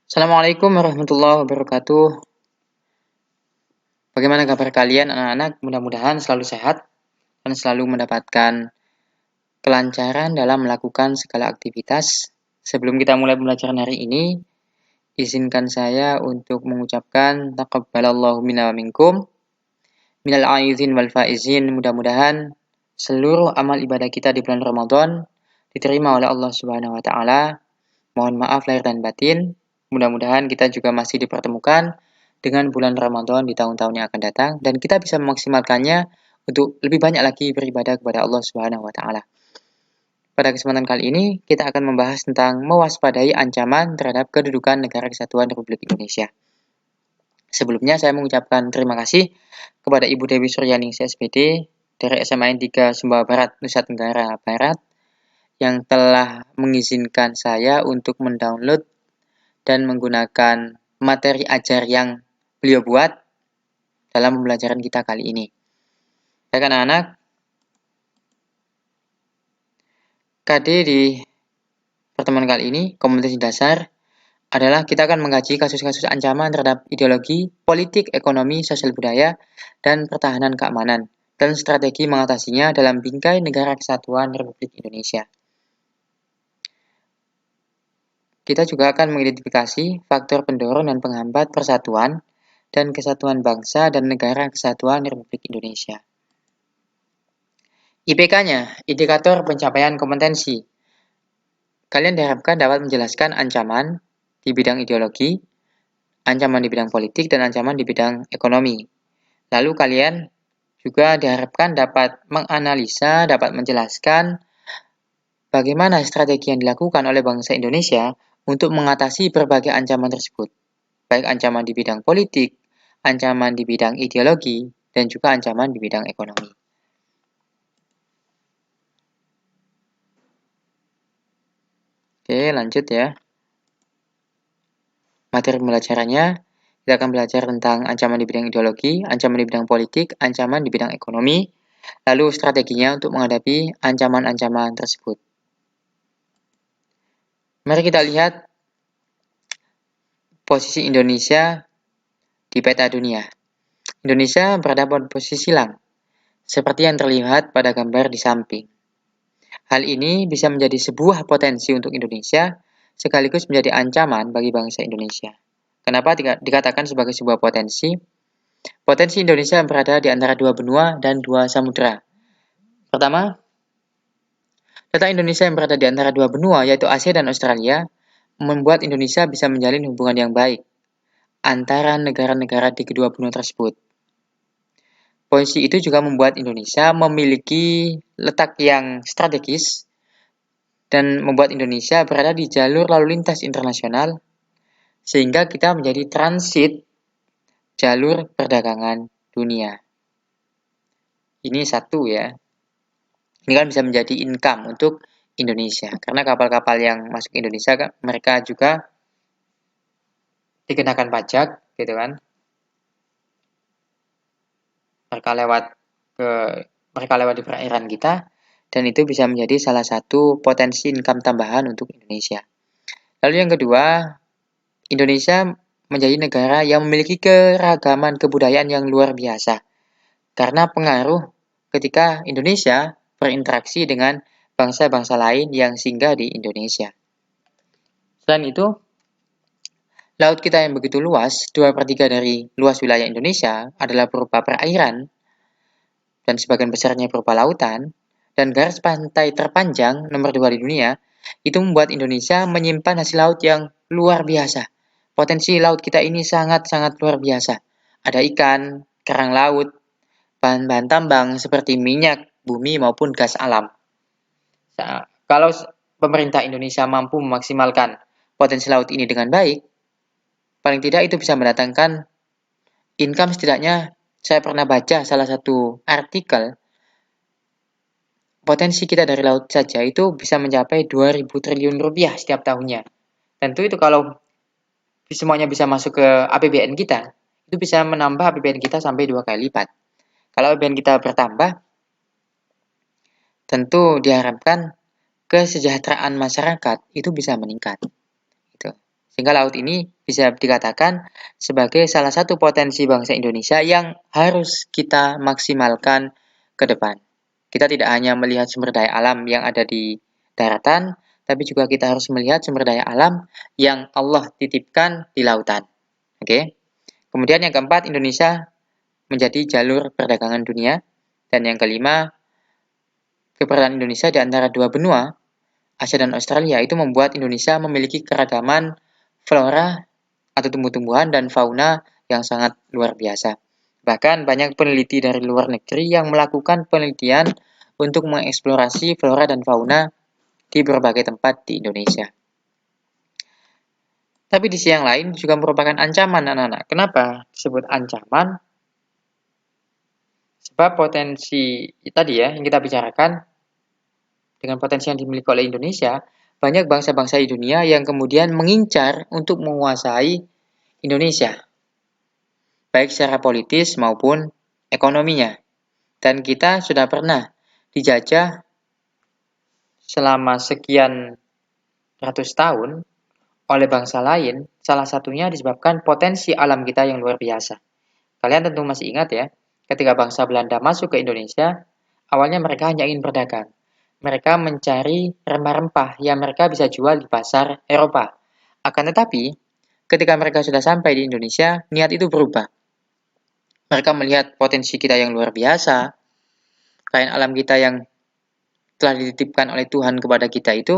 Assalamualaikum warahmatullahi wabarakatuh. Bagaimana kabar kalian anak-anak? Mudah-mudahan selalu sehat dan selalu mendapatkan kelancaran dalam melakukan segala aktivitas. Sebelum kita mulai pembelajaran hari ini, izinkan saya untuk mengucapkan taqabbalallahu minna wa minkum minal aizin wal faizin. Mudah-mudahan seluruh amal ibadah kita di bulan Ramadan diterima oleh Allah Subhanahu wa taala. Mohon maaf lahir dan batin. Mudah-mudahan kita juga masih dipertemukan dengan bulan Ramadan di tahun-tahun yang akan datang dan kita bisa memaksimalkannya untuk lebih banyak lagi beribadah kepada Allah Subhanahu wa taala. Pada kesempatan kali ini kita akan membahas tentang mewaspadai ancaman terhadap kedudukan Negara Kesatuan Republik Indonesia. Sebelumnya saya mengucapkan terima kasih kepada Ibu Dewi Suryaningsih SPD dari SMA N 3 Sumbawa Barat, Nusa Tenggara Barat yang telah mengizinkan saya untuk mendownload dan menggunakan materi ajar yang beliau buat dalam pembelajaran kita kali ini. Baik anak-anak, KD di pertemuan kali ini, kompetensi dasar, adalah kita akan mengkaji kasus-kasus ancaman terhadap ideologi, politik, ekonomi, sosial budaya, dan pertahanan keamanan, dan strategi mengatasinya dalam bingkai Negara Kesatuan Republik Indonesia. Kita juga akan mengidentifikasi faktor pendorong dan penghambat persatuan dan kesatuan bangsa dan Negara Kesatuan Republik Indonesia. IPK-nya, indikator pencapaian kompetensi. Kalian diharapkan dapat menjelaskan ancaman di bidang ideologi, ancaman di bidang politik, dan ancaman di bidang ekonomi. Lalu kalian juga diharapkan dapat menganalisa, dapat menjelaskan bagaimana strategi yang dilakukan oleh bangsa Indonesia untuk mengatasi berbagai ancaman tersebut, baik ancaman di bidang politik, ancaman di bidang ideologi, dan juga ancaman di bidang ekonomi. Oke, lanjut ya. Materi pembelajarannya, kita akan belajar tentang ancaman di bidang ideologi, ancaman di bidang politik, ancaman di bidang ekonomi, lalu strateginya untuk menghadapi ancaman-ancaman tersebut. Mari kita lihat posisi Indonesia di peta dunia. Indonesia berada pada posisi silang, seperti yang terlihat pada gambar di samping. Hal ini bisa menjadi sebuah potensi untuk Indonesia, sekaligus menjadi ancaman bagi bangsa Indonesia. Kenapa dikatakan sebagai sebuah potensi? Potensi Indonesia berada di antara dua benua dan dua samudera. Pertama, letak Indonesia yang berada di antara dua benua, yaitu Asia dan Australia, membuat Indonesia bisa menjalin hubungan yang baik antara negara-negara di kedua benua tersebut. Posisi itu juga membuat Indonesia memiliki letak yang strategis dan membuat Indonesia berada di jalur lalu lintas internasional, sehingga kita menjadi transit jalur perdagangan dunia. Ini satu ya. Ini kan bisa menjadi income untuk Indonesia, karena kapal-kapal yang masuk ke Indonesia mereka juga dikenakan pajak, gitu kan? Mereka lewat di perairan kita, dan itu bisa menjadi salah satu potensi income tambahan untuk Indonesia. Lalu yang kedua, Indonesia menjadi negara yang memiliki keragaman kebudayaan yang luar biasa, karena pengaruh ketika Indonesia berinteraksi dengan bangsa-bangsa lain yang singgah di Indonesia. Selain itu, laut kita yang begitu luas, 2/3 dari luas wilayah Indonesia adalah berupa perairan, dan sebagian besarnya berupa lautan, dan garis pantai terpanjang nomor 2 di dunia, itu membuat Indonesia menyimpan hasil laut yang luar biasa. Potensi laut kita ini sangat-sangat luar biasa. Ada ikan, kerang laut, bahan-bahan tambang seperti minyak, bumi maupun gas alam. Nah, kalau pemerintah Indonesia mampu memaksimalkan potensi laut ini dengan baik, paling tidak itu bisa mendatangkan income. Setidaknya saya pernah baca salah satu artikel, potensi kita dari laut saja itu bisa mencapai 2.000 triliun rupiah setiap tahunnya. Tentu itu kalau semuanya bisa masuk ke APBN kita, itu bisa menambah APBN kita sampai 2 kali lipat. Kalau APBN kita bertambah, tentu diharapkan kesejahteraan masyarakat itu bisa meningkat. Itu. Sehingga laut ini bisa dikatakan sebagai salah satu potensi bangsa Indonesia yang harus kita maksimalkan ke depan. Kita tidak hanya melihat sumber daya alam yang ada di daratan, tapi juga kita harus melihat sumber daya alam yang Allah titipkan di lautan. Oke. Kemudian yang keempat, Indonesia menjadi jalur perdagangan dunia. Dan yang kelima, keberadaan Indonesia di antara dua benua, Asia dan Australia, itu membuat Indonesia memiliki keragaman flora atau tumbuh-tumbuhan dan fauna yang sangat luar biasa. Bahkan banyak peneliti dari luar negeri yang melakukan penelitian untuk mengeksplorasi flora dan fauna di berbagai tempat di Indonesia. Tapi di sisi yang lain juga merupakan ancaman anak-anak. Kenapa disebut ancaman? Sebab potensi tadi ya yang kita bicarakan, dengan potensi yang dimiliki oleh Indonesia, banyak bangsa-bangsa di dunia yang kemudian mengincar untuk menguasai Indonesia, baik secara politis maupun ekonominya. Dan kita sudah pernah dijajah selama sekian ratus tahun oleh bangsa lain, salah satunya disebabkan potensi alam kita yang luar biasa. Kalian tentu masih ingat ya, ketika bangsa Belanda masuk ke Indonesia, awalnya mereka hanya ingin berdagang. Mereka mencari rempah-rempah yang mereka bisa jual di pasar Eropa. Akan tetapi, ketika mereka sudah sampai di Indonesia, niat itu berubah. Mereka melihat potensi kita yang luar biasa, kain alam kita yang telah dititipkan oleh Tuhan kepada kita itu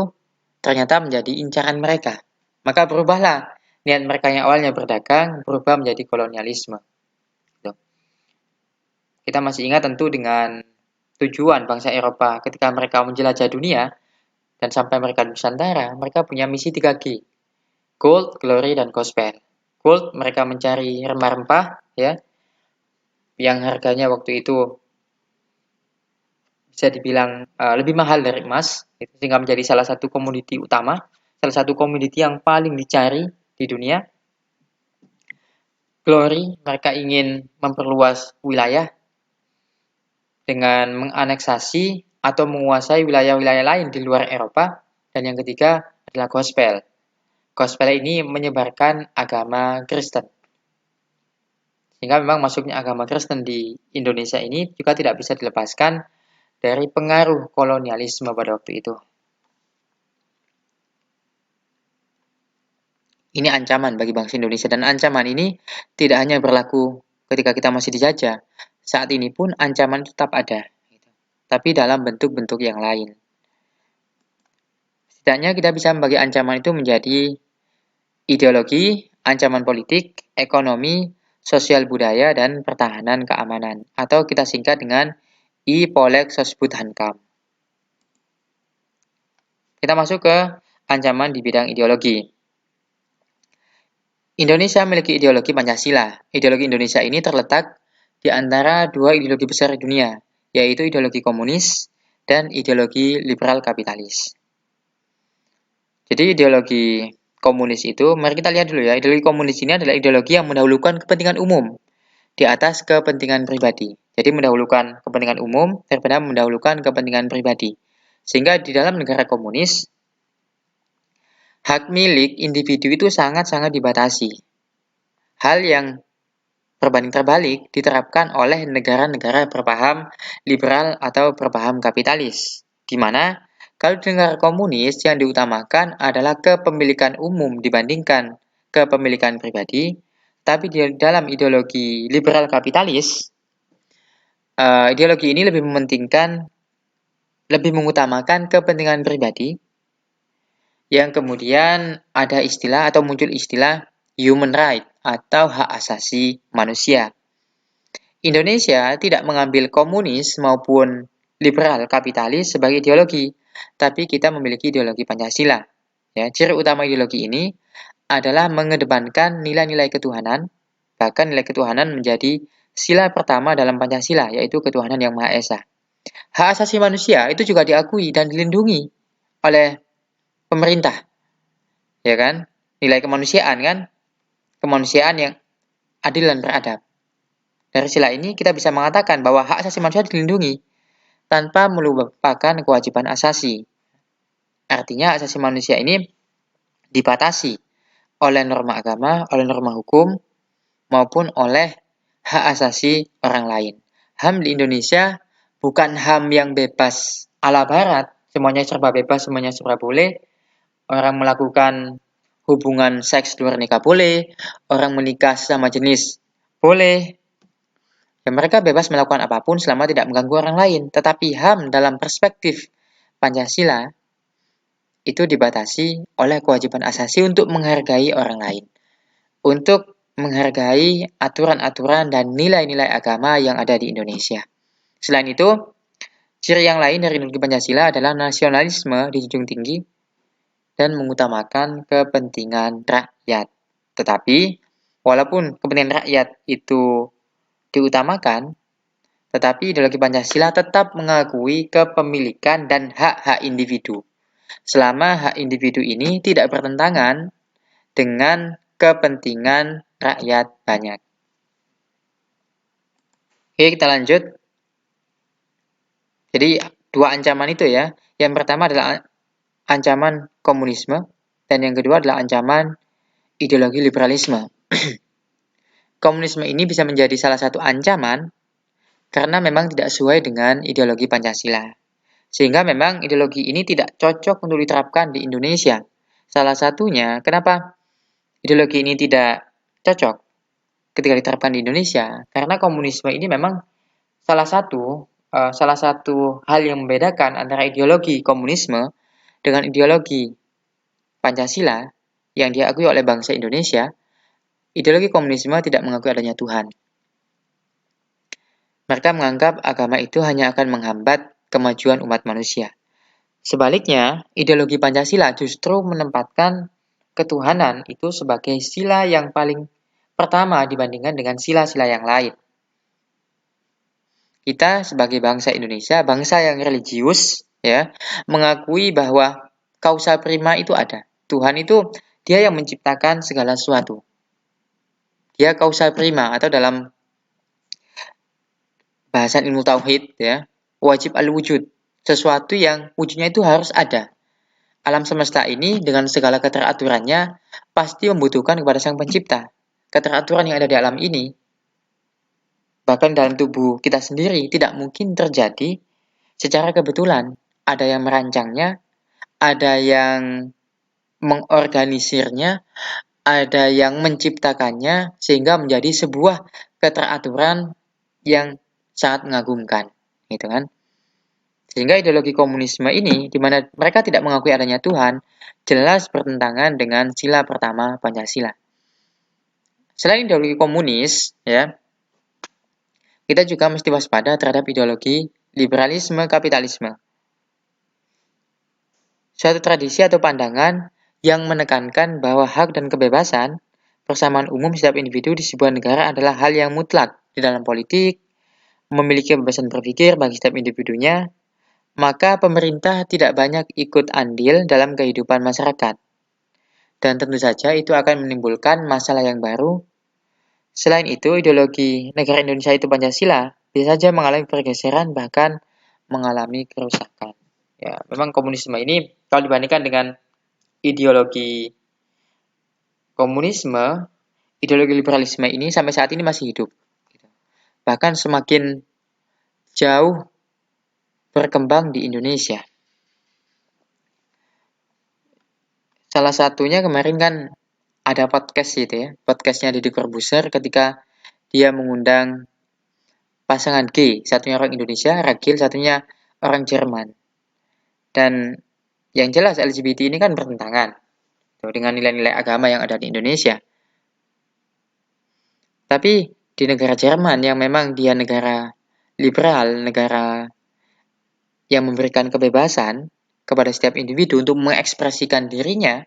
ternyata menjadi incaran mereka. Maka berubahlah niat mereka yang awalnya berdagang, berubah menjadi kolonialisme. Kita masih ingat tentu dengan tujuan bangsa Eropa ketika mereka menjelajah dunia dan sampai mereka di Nusantara, mereka punya misi 3G. Gold, Glory, dan Gospel. Gold, mereka mencari rempah-rempah ya, yang harganya waktu itu bisa dibilang lebih mahal dari emas, sehingga menjadi salah satu komoditi utama, salah satu komoditi yang paling dicari di dunia. Glory, mereka ingin memperluas wilayah dengan menganeksasi atau menguasai wilayah-wilayah lain di luar Eropa. Dan yang ketiga adalah Gospel. Gospel ini menyebarkan agama Kristen. Sehingga memang masuknya agama Kristen di Indonesia ini juga tidak bisa dilepaskan dari pengaruh kolonialisme pada waktu itu. Ini ancaman bagi bangsa Indonesia, dan ancaman ini tidak hanya berlaku ketika kita masih dijajah. Saat ini pun ancaman tetap ada, tapi dalam bentuk-bentuk yang lain. Setidaknya kita bisa membagi ancaman itu menjadi ideologi, ancaman politik, ekonomi, sosial budaya, dan pertahanan keamanan. Atau kita singkat dengan I-Polek Sosbud Hankam. Kita masuk ke ancaman di bidang ideologi. Indonesia memiliki ideologi Pancasila. Ideologi Indonesia ini terletak di antara dua ideologi besar di dunia, yaitu ideologi komunis dan ideologi liberal kapitalis. Jadi ideologi komunis itu, mari kita lihat dulu ya, ideologi komunis ini adalah ideologi yang mendahulukan kepentingan umum di atas kepentingan pribadi. Jadi mendahulukan kepentingan umum daripada mendahulukan kepentingan pribadi. Sehingga di dalam negara komunis, hak milik individu itu sangat-sangat dibatasi. Hal yang berbanding terbalik diterapkan oleh negara-negara berpaham liberal atau berpaham kapitalis, di mana kalau di negara komunis yang diutamakan adalah kepemilikan umum dibandingkan kepemilikan pribadi, tapi di dalam ideologi liberal kapitalis, ideologi ini lebih mengutamakan kepentingan pribadi, yang kemudian ada istilah atau muncul istilah human right atau hak asasi manusia. Indonesia tidak mengambil komunis maupun liberal kapitalis sebagai ideologi, tapi kita memiliki ideologi Pancasila. Ya, ciri utama ideologi ini adalah mengedepankan nilai-nilai ketuhanan, bahkan nilai ketuhanan menjadi sila pertama dalam Pancasila, yaitu ketuhanan yang Maha Esa. Hak asasi manusia itu juga diakui dan dilindungi oleh pemerintah, ya kan? Nilai kemanusiaan kan? Kemanusiaan yang adil dan beradab. Dari sila ini kita bisa mengatakan bahwa hak asasi manusia dilindungi tanpa melupakan kewajiban asasi. Artinya asasi manusia ini dibatasi oleh norma agama, oleh norma hukum, maupun oleh hak asasi orang lain. HAM di Indonesia bukan HAM yang bebas ala barat, semuanya serba bebas, semuanya serba boleh. Orang melakukan hubungan seks di luar nikah boleh, orang menikah sesama jenis boleh. Dan mereka bebas melakukan apapun selama tidak mengganggu orang lain. Tetapi HAM dalam perspektif Pancasila itu dibatasi oleh kewajiban asasi untuk menghargai orang lain. Untuk menghargai aturan-aturan dan nilai-nilai agama yang ada di Indonesia. Selain itu, ciri yang lain dari ideologi Pancasila adalah nasionalisme dijunjung tinggi dan mengutamakan kepentingan rakyat. Tetapi, walaupun kepentingan rakyat itu diutamakan, tetapi ideologi Pancasila tetap mengakui kepemilikan dan hak-hak individu. Selama hak individu ini tidak bertentangan dengan kepentingan rakyat banyak. Oke, kita lanjut. Jadi, dua ancaman itu ya. Yang pertama adalah ancaman komunisme, dan yang kedua adalah ancaman ideologi liberalisme. Komunisme ini bisa menjadi salah satu ancaman karena memang tidak sesuai dengan ideologi Pancasila. Sehingga memang ideologi ini tidak cocok untuk diterapkan di Indonesia. Salah satunya, kenapa ideologi ini tidak cocok ketika diterapkan di Indonesia? Karena komunisme ini memang salah satu hal yang membedakan antara ideologi komunisme dengan ideologi Pancasila yang diakui oleh bangsa Indonesia. Ideologi komunisme tidak mengakui adanya Tuhan. Mereka menganggap agama itu hanya akan menghambat kemajuan umat manusia. Sebaliknya, ideologi Pancasila justru menempatkan ketuhanan itu sebagai sila yang paling pertama dibandingkan dengan sila-sila yang lain. Kita sebagai bangsa Indonesia, bangsa yang religius, ya, mengakui bahwa kausa prima itu ada. Tuhan itu dia yang menciptakan segala sesuatu. Dia kausa prima, atau dalam bahasan ilmu tauhid, ya, wajib al-wujud. Sesuatu yang wujudnya itu harus ada. Alam semesta ini dengan segala keteraturannya pasti membutuhkan kepada Sang Pencipta. Keteraturan yang ada di alam ini, bahkan dalam tubuh kita sendiri, tidak mungkin terjadi secara kebetulan. Ada yang merancangnya, ada yang mengorganisirnya, ada yang menciptakannya, sehingga menjadi sebuah keteraturan yang sangat mengagumkan, gitu kan? Sehingga ideologi komunisme ini, di mana mereka tidak mengakui adanya Tuhan, jelas bertentangan dengan sila pertama Pancasila. Selain ideologi komunis, ya, kita juga mesti waspada terhadap ideologi liberalisme kapitalisme. Suatu tradisi atau pandangan yang menekankan bahwa hak dan kebebasan persamaan umum setiap individu di sebuah negara adalah hal yang mutlak di dalam politik, memiliki kebebasan berpikir bagi setiap individunya, maka pemerintah tidak banyak ikut andil dalam kehidupan masyarakat. Dan tentu saja itu akan menimbulkan masalah yang baru. Selain itu, ideologi negara Indonesia itu Pancasila bisa saja mengalami pergeseran, bahkan mengalami kerusakan. Ya, memang komunisme ini kalau dibandingkan dengan ideologi komunisme, ideologi liberalisme ini sampai saat ini masih hidup. Bahkan semakin jauh berkembang di Indonesia. Salah satunya kemarin kan ada podcast gitu ya, podcastnya Deddy Corbuzier ketika dia mengundang pasangan gay, satunya orang Indonesia, ragil, satunya orang Jerman. Dan yang jelas LGBT ini kan bertentangan dengan nilai-nilai agama yang ada di Indonesia. Tapi di negara Jerman yang memang dia negara liberal, negara yang memberikan kebebasan kepada setiap individu untuk mengekspresikan dirinya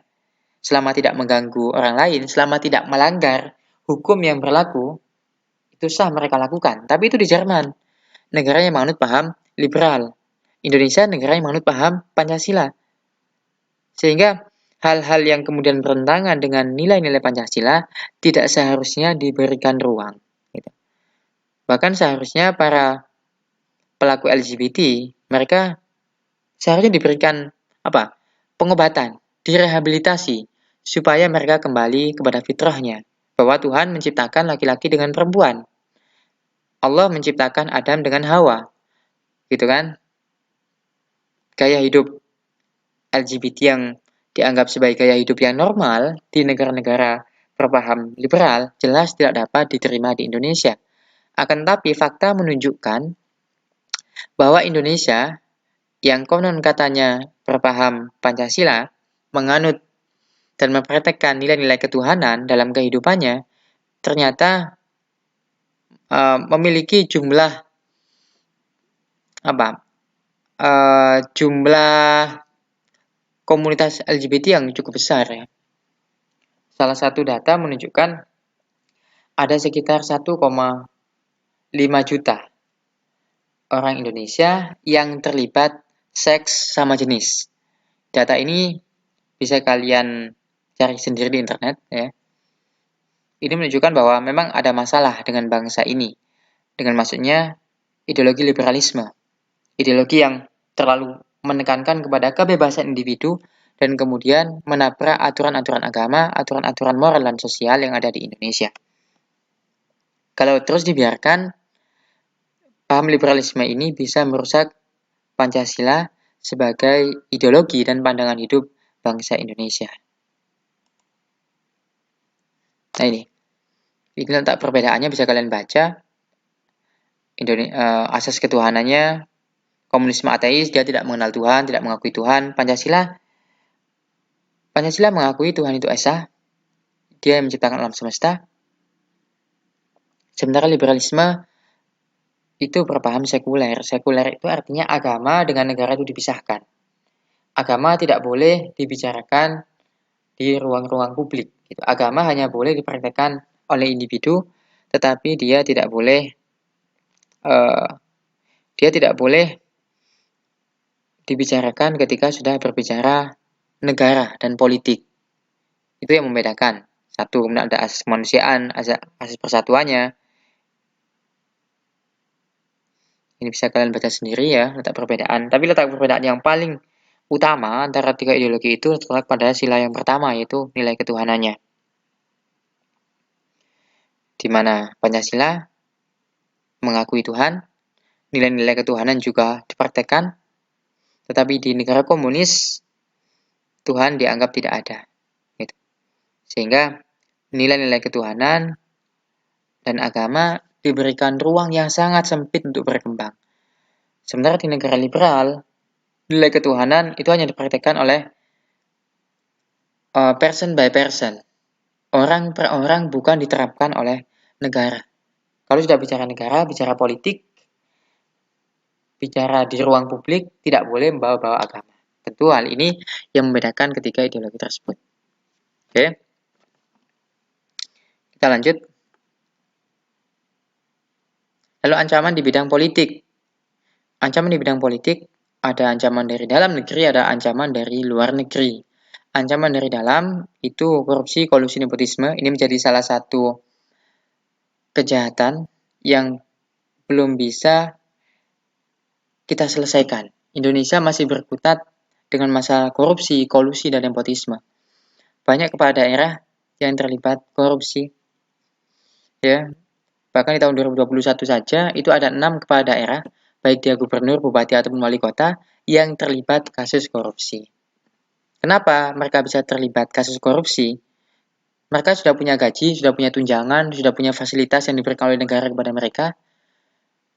selama tidak mengganggu orang lain, selama tidak melanggar hukum yang berlaku, itu sah mereka lakukan. Tapi itu di Jerman, negara yang menganut paham liberal. Indonesia negara yang menganut paham Pancasila. Sehingga hal-hal yang kemudian bertentangan dengan nilai-nilai Pancasila tidak seharusnya diberikan ruang. Bahkan seharusnya para pelaku LGBT, mereka seharusnya diberikan pengobatan, direhabilitasi, supaya mereka kembali kepada fitrahnya, bahwa Tuhan menciptakan laki-laki dengan perempuan. Allah menciptakan Adam dengan Hawa, gitu kan? Gaya hidup LGBT yang dianggap sebagai gaya hidup yang normal di negara-negara berpaham liberal jelas tidak dapat diterima di Indonesia. Akan tetapi fakta menunjukkan bahwa Indonesia yang konon katanya berpaham Pancasila, menganut dan mempraktekkan nilai-nilai ketuhanan dalam kehidupannya, ternyata memiliki jumlah komunitas LGBT yang cukup besar ya. Salah satu data menunjukkan ada sekitar 1,5 juta orang Indonesia yang terlibat seks sama jenis. Data ini bisa kalian cari sendiri di internet ya. Ini menunjukkan bahwa memang ada masalah dengan bangsa ini. Dengan maksudnya ideologi liberalisme. Ideologi yang terlalu menekankan kepada kebebasan individu dan kemudian menabrak aturan-aturan agama, aturan-aturan moral dan sosial yang ada di Indonesia. Kalau terus dibiarkan, paham liberalisme ini bisa merusak Pancasila sebagai ideologi dan pandangan hidup bangsa Indonesia. Nah ini letak perbedaannya bisa kalian baca. Asas ketuhanannya, komunisme ateis, dia tidak mengenal Tuhan, tidak mengakui Tuhan. Pancasila mengakui Tuhan itu esa, dia yang menciptakan alam semesta. Sementara liberalisme itu berpaham sekuler. Sekuler itu artinya agama dengan negara itu dipisahkan. Agama tidak boleh dibicarakan di ruang-ruang publik. Agama hanya boleh dipraktekkan oleh individu, tetapi dia tidak boleh dibicarakan ketika sudah berbicara negara dan politik. Itu yang membedakan. Satu, kemudian ada asas kemanusiaan, asas persatuannya. Ini bisa kalian baca sendiri ya, letak perbedaan. Tapi letak perbedaan yang paling utama antara tiga ideologi itu terletak pada sila yang pertama, yaitu nilai ketuhanannya. Di mana Pancasila mengakui Tuhan, nilai-nilai ketuhanan juga dipraktekkan, tetapi di negara komunis, Tuhan dianggap tidak ada. Gitu. Sehingga nilai-nilai ketuhanan dan agama diberikan ruang yang sangat sempit untuk berkembang. Sementara di negara liberal, nilai ketuhanan itu hanya dipraktekkan oleh person by person. Orang per orang, bukan diterapkan oleh negara. Kalau sudah bicara negara, bicara politik, bicara di ruang publik, tidak boleh membawa-bawa agama. Tentu hal ini yang membedakan ketiga ideologi tersebut. Oke. Kita lanjut. Lalu ancaman di bidang politik. Ancaman di bidang politik, ada ancaman dari dalam negeri, ada ancaman dari luar negeri. Ancaman dari dalam itu korupsi, kolusi, nepotisme. Ini menjadi salah satu kejahatan yang belum bisa kita selesaikan. Indonesia masih berkutat dengan masalah korupsi, kolusi, dan nepotisme. Banyak kepala daerah yang terlibat korupsi. Ya, bahkan di tahun 2021 saja itu ada 6 kepala daerah, baik dia gubernur, bupati, ataupun wali kota, yang terlibat kasus korupsi. Kenapa mereka bisa terlibat kasus korupsi? Mereka sudah punya gaji, sudah punya tunjangan, sudah punya fasilitas yang diberikan oleh negara kepada mereka.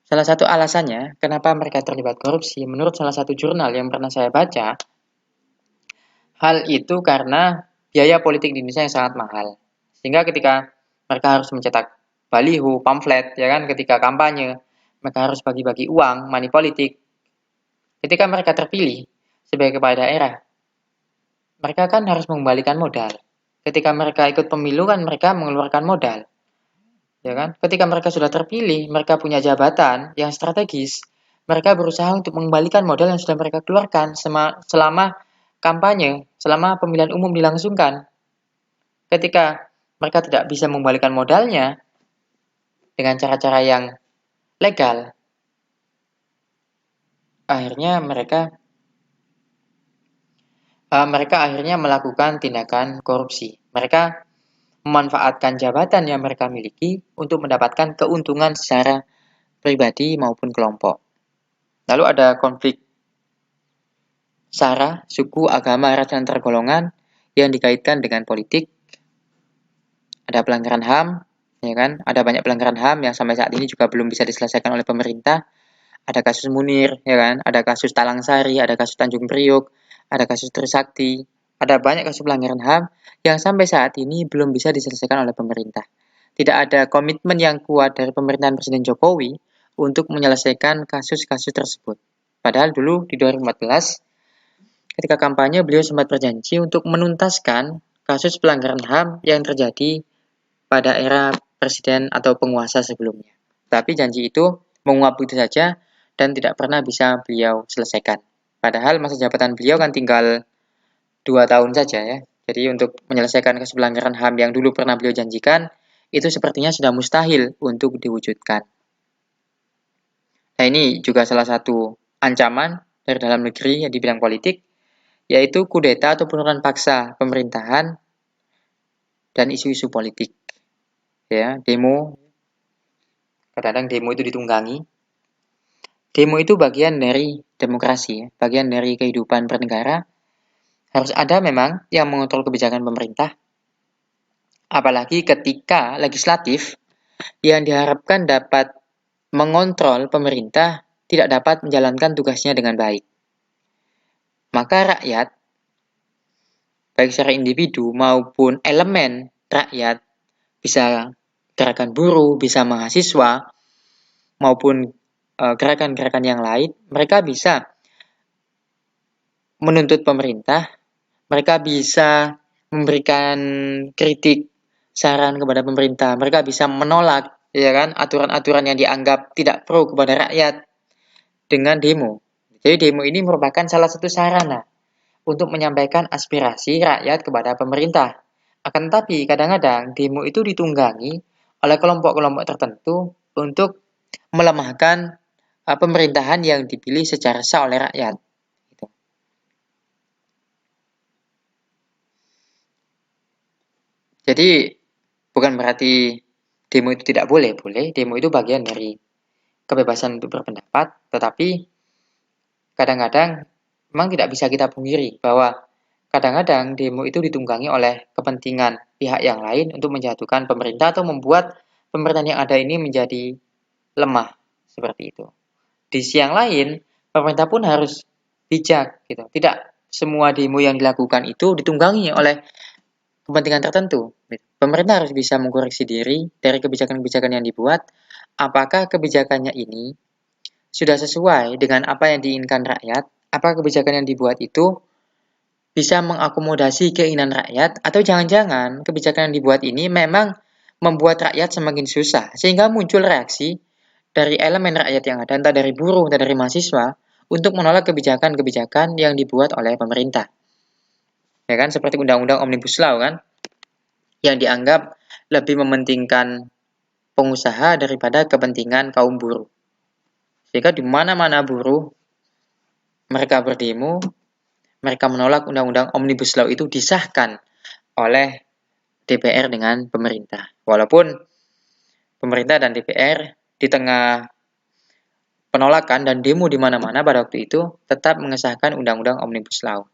Salah satu alasannya kenapa mereka terlibat korupsi, menurut salah satu jurnal yang pernah saya baca, hal itu karena biaya politik di Indonesia yang sangat mahal. Sehingga ketika mereka harus mencetak baliho, pamflet, ya kan, ketika kampanye, mereka harus bagi-bagi uang, money politik. Ketika mereka terpilih sebagai kepala daerah, mereka kan harus mengembalikan modal. Ketika mereka ikut pemilu kan mereka mengeluarkan modal. Ya kan? Ketika mereka sudah terpilih, mereka punya jabatan yang strategis, mereka berusaha untuk mengembalikan modal yang sudah mereka keluarkan selama kampanye, selama pemilihan umum dilangsungkan. Ketika mereka tidak bisa mengembalikan modalnya dengan cara-cara yang legal, akhirnya mereka mereka akhirnya melakukan tindakan korupsi. Mereka memanfaatkan jabatan yang mereka miliki untuk mendapatkan keuntungan secara pribadi maupun kelompok. Lalu ada konflik sara, suku, agama, ras, dan antar golongan yang dikaitkan dengan politik. Ada pelanggaran HAM, ya kan? Ada banyak pelanggaran HAM yang sampai saat ini juga belum bisa diselesaikan oleh pemerintah. Ada kasus Munir, ya kan? Ada kasus Talang Sari, ada kasus Tanjung Priok, ada kasus Trisakti. Ada banyak kasus pelanggaran HAM yang sampai saat ini belum bisa diselesaikan oleh pemerintah. Tidak ada komitmen yang kuat dari pemerintahan Presiden Jokowi untuk menyelesaikan kasus-kasus tersebut. Padahal dulu di 2014, ketika kampanye beliau sempat berjanji untuk menuntaskan kasus pelanggaran HAM yang terjadi pada era presiden atau penguasa sebelumnya. Tapi janji itu menguap begitu saja dan tidak pernah bisa beliau selesaikan. Padahal masa jabatan beliau kan tinggal 2 tahun saja ya. Jadi untuk menyelesaikan kasus pelanggaran HAM yang dulu pernah beliau janjikan, itu sepertinya sudah mustahil untuk diwujudkan. Nah ini juga salah satu ancaman dari dalam negeri di bidang politik, yaitu kudeta atau penurunan paksa pemerintahan dan isu-isu politik. Ya, demo, kadang-kadang demo itu ditunggangi. Demo itu bagian dari demokrasi, ya, bagian dari kehidupan bernegara. Harus ada memang yang mengontrol kebijakan pemerintah, apalagi ketika legislatif yang diharapkan dapat mengontrol pemerintah tidak dapat menjalankan tugasnya dengan baik. Maka rakyat, baik secara individu maupun elemen rakyat, bisa gerakan buruh, bisa mahasiswa, maupun gerakan-gerakan yang lain, mereka bisa menuntut pemerintah, mereka bisa memberikan kritik, saran kepada pemerintah, mereka bisa menolak, ya kan, aturan-aturan yang dianggap tidak pro kepada rakyat dengan demo. Jadi demo ini merupakan salah satu sarana untuk menyampaikan aspirasi rakyat kepada pemerintah. Akan tetapi kadang-kadang demo itu ditunggangi oleh kelompok-kelompok tertentu untuk melemahkan pemerintahan yang dipilih secara sah oleh rakyat. Jadi bukan berarti demo itu tidak boleh, demo itu bagian dari kebebasan untuk berpendapat, tetapi kadang-kadang memang tidak bisa kita pungkiri bahwa kadang-kadang demo itu ditunggangi oleh kepentingan pihak yang lain untuk menjatuhkan pemerintah atau membuat pemerintahan yang ada ini menjadi lemah, seperti itu. Di sisi yang lain, pemerintah pun harus bijak, gitu. Tidak semua demo yang dilakukan itu ditunggangi oleh kepentingan tertentu. Pemerintah harus bisa mengkoreksi diri dari kebijakan-kebijakan yang dibuat, apakah kebijakannya ini sudah sesuai dengan apa yang diinginkan rakyat, apakah kebijakan yang dibuat itu bisa mengakomodasi keinginan rakyat, atau jangan-jangan kebijakan yang dibuat ini memang membuat rakyat semakin susah, sehingga muncul reaksi dari elemen rakyat yang ada, entah dari buruh, entah dari mahasiswa, untuk menolak kebijakan-kebijakan yang dibuat oleh pemerintah. Ya kan, seperti undang-undang Omnibus Law kan, yang dianggap lebih mementingkan pengusaha daripada kepentingan kaum buruh. Sehingga di mana-mana buruh, mereka berdemo, mereka menolak undang-undang Omnibus Law itu disahkan oleh DPR dengan pemerintah. Walaupun pemerintah dan DPR di tengah penolakan dan demo di mana-mana pada waktu itu tetap mengesahkan undang-undang Omnibus Law.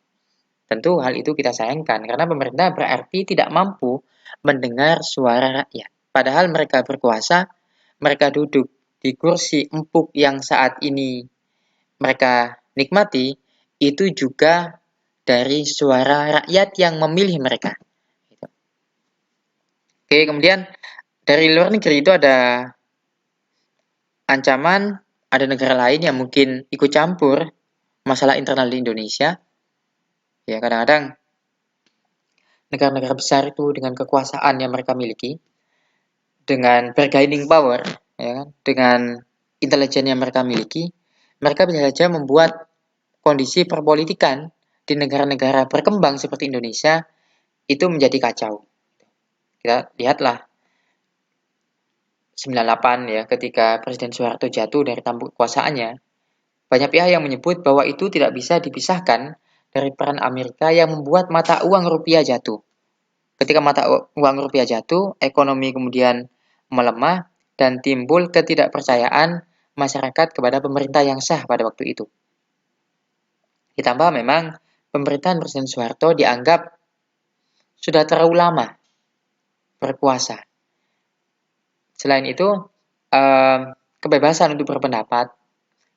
Tentu hal itu kita sayangkan karena pemerintah berarti tidak mampu mendengar suara rakyat. Padahal mereka berkuasa, mereka duduk di kursi empuk yang saat ini mereka nikmati, itu juga dari suara rakyat yang memilih mereka. Oke, kemudian dari luar negeri itu ada ancaman, ada negara lain yang mungkin ikut campur masalah internal di Indonesia. Ya, kadang-kadang negara-negara besar itu dengan kekuasaan yang mereka miliki, dengan bargaining power, ya kan, dengan intelijen yang mereka miliki, mereka bisa saja membuat kondisi perpolitikan di negara-negara berkembang seperti Indonesia itu menjadi kacau. Kita lihatlah 98 ya, ketika Presiden Soeharto jatuh dari tampuk kekuasaannya, banyak pihak yang menyebut bahwa itu tidak bisa dipisahkan dari peran Amerika yang membuat mata uang rupiah jatuh. Ketika mata uang rupiah jatuh, ekonomi kemudian melemah dan timbul ketidakpercayaan masyarakat kepada pemerintah yang sah pada waktu itu. Ditambah memang pemerintahan Presiden Soeharto dianggap sudah terlalu lama berkuasa. Selain itu, kebebasan untuk berpendapat,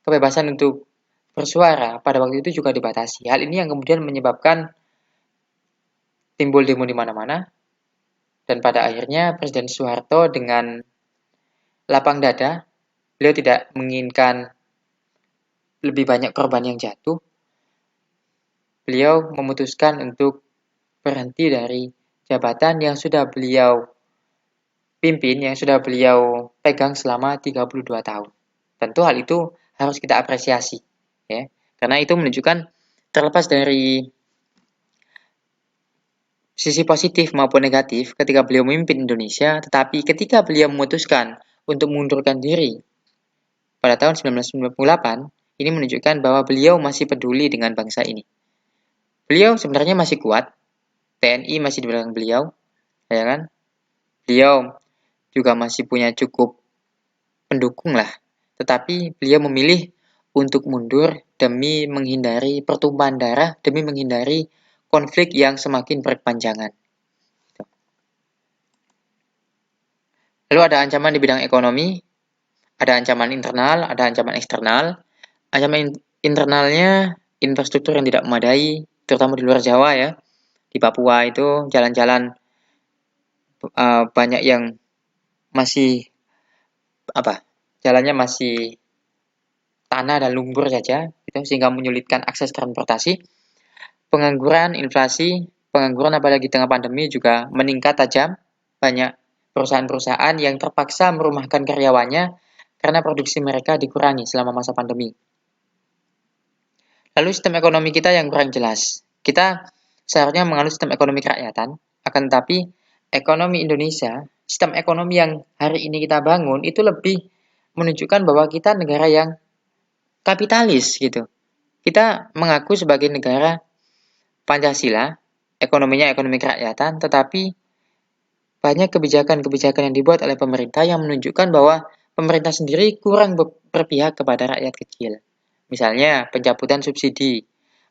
kebebasan untuk bersuara pada waktu itu juga dibatasi. Hal ini yang kemudian menyebabkan timbul demo di mana-mana, dan pada akhirnya Presiden Soeharto dengan lapang dada, beliau tidak menginginkan lebih banyak korban yang jatuh. Beliau memutuskan untuk berhenti dari jabatan yang sudah beliau pimpin, yang sudah beliau pegang selama 32 tahun. Tentu hal itu harus kita apresiasi, ya. Karena itu menunjukkan terlepas dari sisi positif maupun negatif ketika beliau memimpin Indonesia, tetapi ketika beliau memutuskan untuk mengundurkan diri pada tahun 1998, ini menunjukkan bahwa beliau masih peduli dengan bangsa ini. Beliau sebenarnya masih kuat, TNI masih di belakang beliau, ya kan? Beliau juga masih punya cukup pendukung lah, tetapi beliau memilih untuk mundur demi menghindari pertumpahan darah, demi menghindari konflik yang semakin berkepanjangan. Lalu ada ancaman di bidang ekonomi, ada ancaman internal, ada ancaman eksternal. Ancaman internalnya infrastruktur yang tidak memadai, terutama di luar Jawa ya. Di Papua itu jalan-jalan banyak yang masih jalannya masih tanah dan lumpur saja, gitu, sehingga menyulitkan akses transportasi. Pengangguran, inflasi, pengangguran apalagi tengah pandemi juga meningkat tajam. Banyak perusahaan-perusahaan yang terpaksa merumahkan karyawannya karena produksi mereka dikurangi selama masa pandemi. Lalu sistem ekonomi kita yang kurang jelas. Kita seharusnya menganut sistem ekonomi kerakyatan, akan tetapi ekonomi Indonesia, sistem ekonomi yang hari ini kita bangun itu lebih menunjukkan bahwa kita negara yang kapitalis gitu. Kita mengaku sebagai negara Pancasila, ekonominya ekonomi kerakyatan, tetapi banyak kebijakan-kebijakan yang dibuat oleh pemerintah yang menunjukkan bahwa pemerintah sendiri kurang berpihak kepada rakyat kecil. Misalnya pencabutan subsidi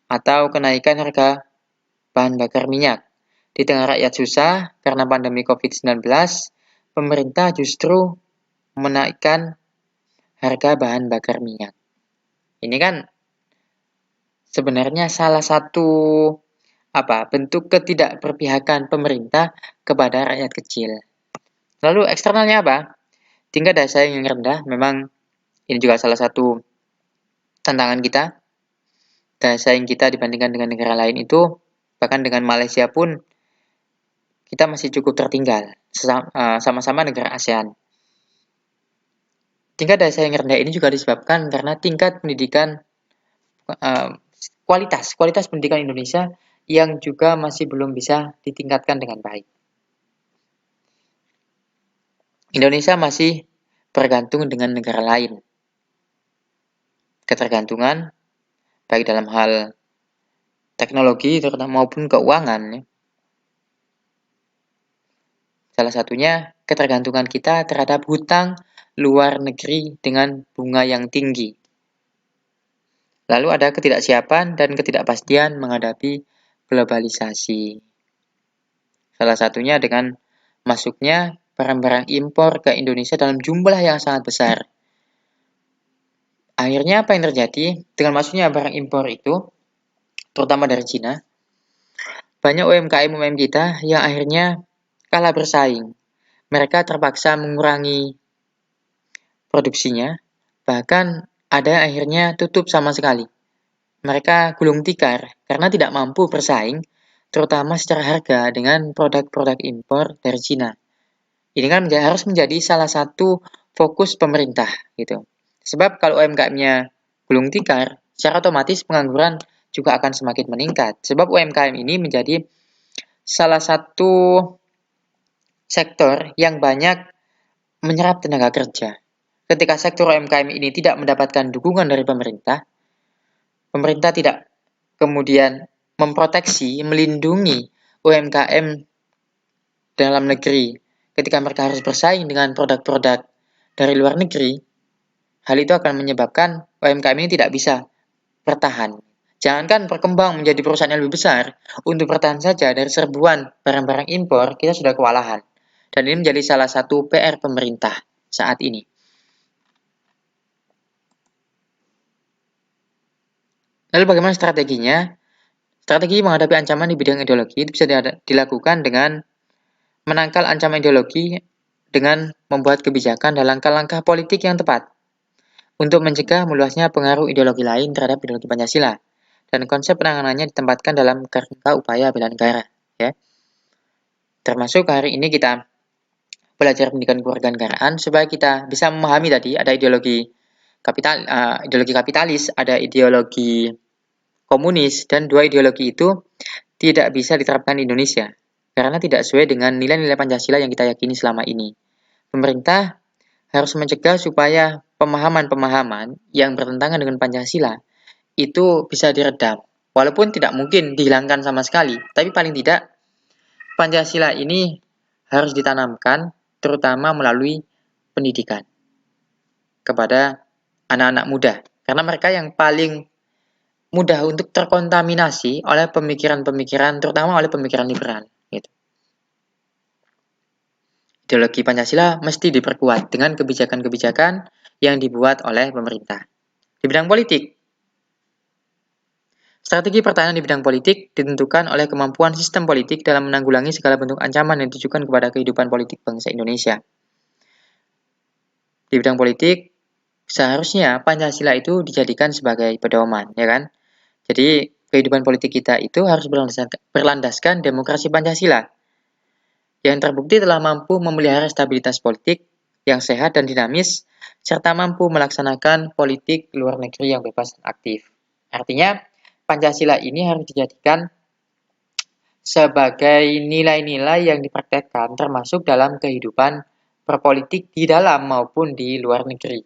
atau kenaikan harga bahan bakar minyak. Di tengah rakyat susah karena pandemi COVID-19, pemerintah justru menaikkan harga bahan bakar minyak. Ini kan sebenarnya salah satu bentuk ketidakberpihakan pemerintah kepada rakyat kecil. Lalu eksternalnya apa? Tingkat daya saing yang rendah, memang ini juga salah satu tantangan kita. Daya saing kita dibandingkan dengan negara lain itu, bahkan dengan Malaysia pun, kita masih cukup tertinggal, sama-sama negara ASEAN. Tingkat daya saing rendah ini juga disebabkan karena tingkat pendidikan, kualitas pendidikan Indonesia yang juga masih belum bisa ditingkatkan dengan baik. Indonesia masih bergantung dengan negara lain. Ketergantungan baik dalam hal teknologi terutama maupun keuangan. Ya. Salah satunya ketergantungan kita terhadap hutang luar negeri dengan bunga yang tinggi. Lalu ada ketidaksiapan dan ketidakpastian menghadapi globalisasi. Salah satunya dengan masuknya barang-barang impor ke Indonesia dalam jumlah yang sangat besar. Akhirnya apa yang terjadi? Dengan masuknya barang impor itu, terutama dari Cina, banyak UMKM kita yang akhirnya kalah bersaing. Mereka terpaksa mengurangi produksinya, bahkan ada yang akhirnya tutup sama sekali. Mereka gulung tikar karena tidak mampu bersaing, terutama secara harga dengan produk-produk impor dari Cina. Ini kan harus menjadi salah satu fokus pemerintah gitu. Sebab kalau UMKM-nya gulung tikar, secara otomatis pengangguran juga akan semakin meningkat. Sebab UMKM ini menjadi salah satu sektor yang banyak menyerap tenaga kerja. Ketika sektor UMKM ini tidak mendapatkan dukungan dari pemerintah tidak kemudian memproteksi, melindungi UMKM dalam negeri ketika mereka harus bersaing dengan produk-produk dari luar negeri. Hal itu akan menyebabkan UMKM ini tidak bisa bertahan. Jangankan berkembang menjadi perusahaan yang lebih besar, untuk bertahan saja dari serbuan barang-barang impor, kita sudah kewalahan. Dan ini menjadi salah satu PR pemerintah saat ini. Lalu bagaimana strateginya? Strategi menghadapi ancaman di bidang ideologi itu bisa dilakukan dengan menangkal ancaman ideologi dengan membuat kebijakan dan langkah-langkah politik yang tepat untuk mencegah meluasnya pengaruh ideologi lain terhadap ideologi Pancasila. Dan konsep penanganannya ditempatkan dalam kerangka upaya bela negara. Ya. Termasuk hari ini kita belajar pendidikan kewarganegaraan supaya kita bisa memahami tadi ada ideologi kapitalis, ada ideologi komunis, dan dua ideologi itu tidak bisa diterapkan di Indonesia karena tidak sesuai dengan nilai-nilai Pancasila yang kita yakini selama ini. Pemerintah harus mencegah supaya pemahaman-pemahaman yang bertentangan dengan Pancasila itu bisa diredam. Walaupun tidak mungkin dihilangkan sama sekali, tapi paling tidak Pancasila ini harus ditanamkan terutama melalui pendidikan kepada anak-anak muda. Karena mereka yang paling mudah untuk terkontaminasi oleh pemikiran-pemikiran, terutama oleh pemikiran liberal. Gitu. Ideologi Pancasila mesti diperkuat dengan kebijakan-kebijakan yang dibuat oleh pemerintah. Di bidang politik, strategi pertahanan di bidang politik ditentukan oleh kemampuan sistem politik dalam menanggulangi segala bentuk ancaman yang ditujukan kepada kehidupan politik bangsa Indonesia. Di bidang politik, seharusnya Pancasila itu dijadikan sebagai pedoman, ya kan? Jadi, kehidupan politik kita itu harus berlandaskan demokrasi Pancasila, yang terbukti telah mampu memelihara stabilitas politik yang sehat dan dinamis, serta mampu melaksanakan politik luar negeri yang bebas dan aktif. Artinya, Pancasila ini harus dijadikan sebagai nilai-nilai yang dipraktekkan termasuk dalam kehidupan berpolitik di dalam maupun di luar negeri.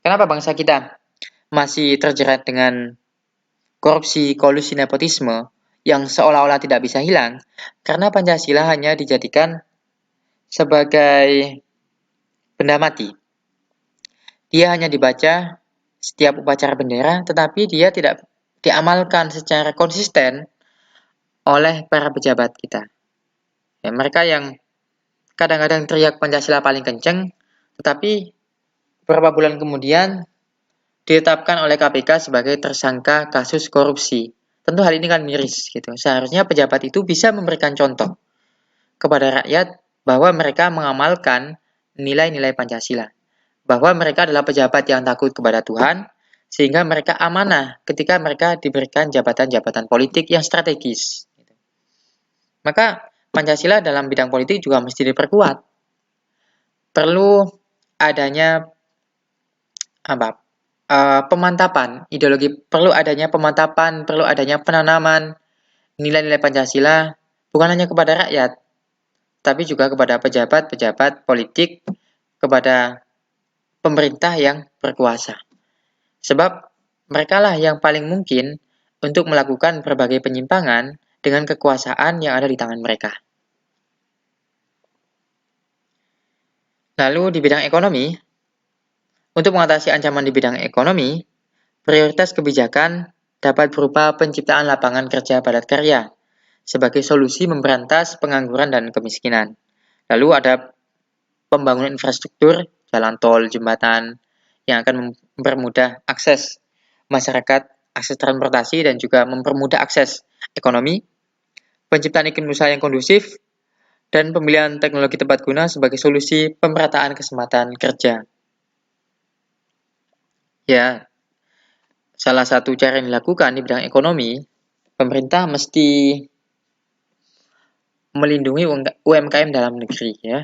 Kenapa bangsa kita masih terjerat dengan korupsi, kolusi, nepotisme yang seolah-olah tidak bisa hilang? Karena Pancasila hanya dijadikan sebagai benda mati. Dia hanya dibaca setiap upacara bendera, tetapi dia tidak diamalkan secara konsisten oleh para pejabat kita. Ya, mereka yang kadang-kadang teriak Pancasila paling kenceng, tetapi beberapa bulan kemudian ditetapkan oleh KPK sebagai tersangka kasus korupsi. Tentu hal ini kan miris gitu. Seharusnya pejabat itu bisa memberikan contoh kepada rakyat bahwa mereka mengamalkan nilai-nilai Pancasila. Bahwa mereka adalah pejabat yang takut kepada Tuhan, sehingga mereka amanah ketika mereka diberikan jabatan-jabatan politik yang strategis. Maka Pancasila dalam bidang politik juga mesti diperkuat. Perlu adanya pemantapan ideologi, perlu adanya pemantapan, perlu adanya penanaman nilai-nilai Pancasila bukan hanya kepada rakyat, tapi juga kepada pejabat-pejabat politik, kepada pemerintah yang berkuasa. Sebab merekalah yang paling mungkin untuk melakukan berbagai penyimpangan dengan kekuasaan yang ada di tangan mereka. Lalu di bidang ekonomi, untuk mengatasi ancaman di bidang ekonomi, prioritas kebijakan dapat berupa penciptaan lapangan kerja padat karya sebagai solusi memberantas pengangguran dan kemiskinan. Lalu ada pembangunan infrastruktur, jalan tol, jembatan, yang akan mempermudah akses masyarakat, akses transportasi, dan juga mempermudah akses ekonomi, penciptaan iklim usaha yang kondusif, dan pemilihan teknologi tepat guna sebagai solusi pemerataan kesempatan kerja. Ya, salah satu cara yang dilakukan di bidang ekonomi, pemerintah mesti melindungi UMKM dalam negeri, ya,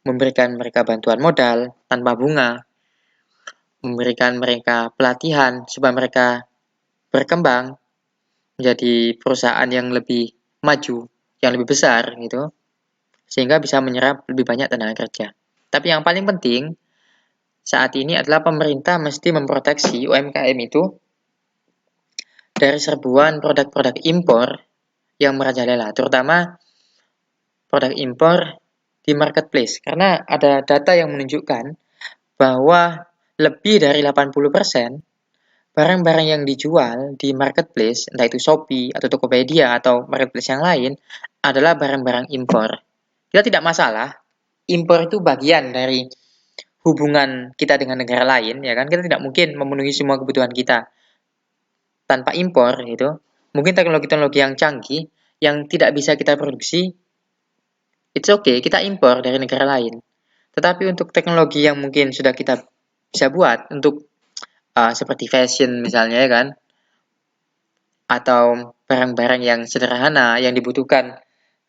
memberikan mereka bantuan modal tanpa bunga, memberikan mereka pelatihan supaya mereka berkembang menjadi perusahaan yang lebih maju, yang lebih besar gitu, sehingga bisa menyerap lebih banyak tenaga kerja. Tapi yang paling penting saat ini adalah pemerintah mesti memproteksi UMKM itu dari serbuan produk-produk impor yang merajalela, terutama produk impor di marketplace. Karena ada data yang menunjukkan bahwa lebih dari 80% barang-barang yang dijual di marketplace, entah itu Shopee atau Tokopedia atau marketplace yang lain, adalah barang-barang impor. Kita tidak masalah, impor itu bagian dari hubungan kita dengan negara lain, ya kan? Kita tidak mungkin memenuhi semua kebutuhan kita tanpa impor, gitu. Mungkin teknologi-teknologi yang canggih, yang tidak bisa kita produksi, it's okay, kita impor dari negara lain. Tetapi untuk teknologi yang mungkin sudah kita bisa buat, untuk seperti fashion misalnya, ya kan? Atau barang-barang yang sederhana yang dibutuhkan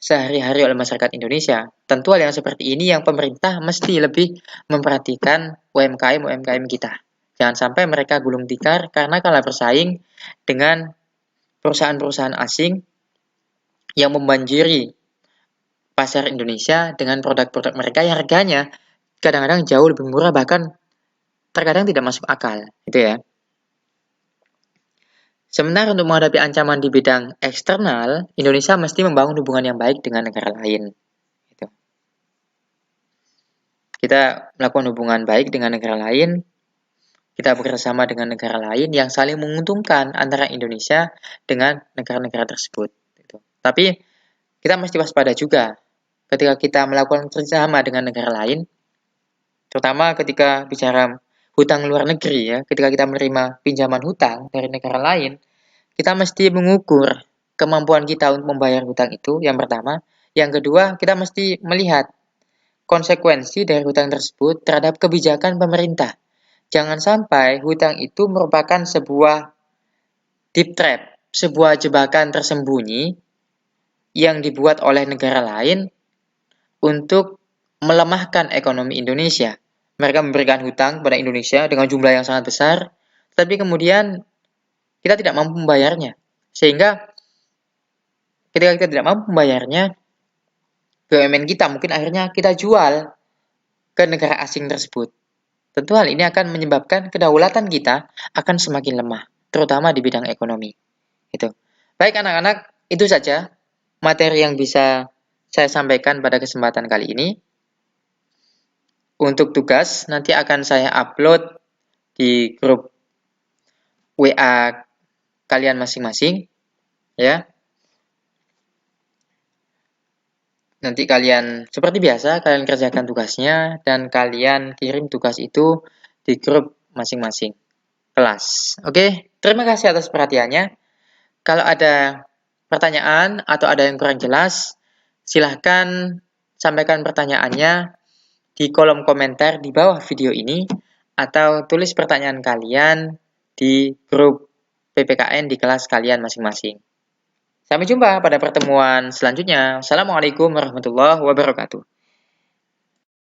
sehari-hari oleh masyarakat Indonesia. Tentu hal yang seperti ini yang pemerintah mesti lebih memperhatikan UMKM kita. Jangan sampai mereka gulung tikar karena kalah bersaing dengan perusahaan-perusahaan asing yang membanjiri pasar Indonesia dengan produk-produk mereka yang harganya kadang-kadang jauh lebih murah, bahkan terkadang tidak masuk akal, gitu ya. Sementara untuk menghadapi ancaman di bidang eksternal, Indonesia mesti membangun hubungan yang baik dengan negara lain. Gitu. Kita melakukan hubungan baik dengan negara lain, kita bekerjasama dengan negara lain yang saling menguntungkan antara Indonesia dengan negara-negara tersebut. Gitu. Tapi kita mesti waspada juga ketika kita melakukan kerjasama dengan negara lain, terutama ketika bicara hutang luar negeri ya, ketika kita menerima pinjaman hutang dari negara lain, kita mesti mengukur kemampuan kita untuk membayar hutang itu, yang pertama. Yang kedua, kita mesti melihat konsekuensi dari hutang tersebut terhadap kebijakan pemerintah. Jangan sampai hutang itu merupakan sebuah deep trap, sebuah jebakan tersembunyi yang dibuat oleh negara lain untuk melemahkan ekonomi Indonesia. Mereka memberikan hutang kepada Indonesia dengan jumlah yang sangat besar, tapi kemudian kita tidak mampu membayarnya. Sehingga ketika kita tidak mampu membayarnya, BUMN kita mungkin akhirnya kita jual ke negara asing tersebut. Tentu hal ini akan menyebabkan kedaulatan kita akan semakin lemah, terutama di bidang ekonomi. Itu. Baik anak-anak, itu saja materi yang bisa saya sampaikan pada kesempatan kali ini. Untuk tugas nanti akan saya upload di grup WA kalian masing-masing, ya. Nanti kalian seperti biasa kalian kerjakan tugasnya dan kalian kirim tugas itu di grup masing-masing kelas. Oke, terima kasih atas perhatiannya. Kalau ada pertanyaan atau ada yang kurang jelas, silahkan sampaikan pertanyaannya di kolom komentar di bawah video ini atau tulis pertanyaan kalian di grup PPKN di kelas kalian masing-masing. Sampai jumpa pada pertemuan selanjutnya. Assalamualaikum warahmatullahi wabarakatuh.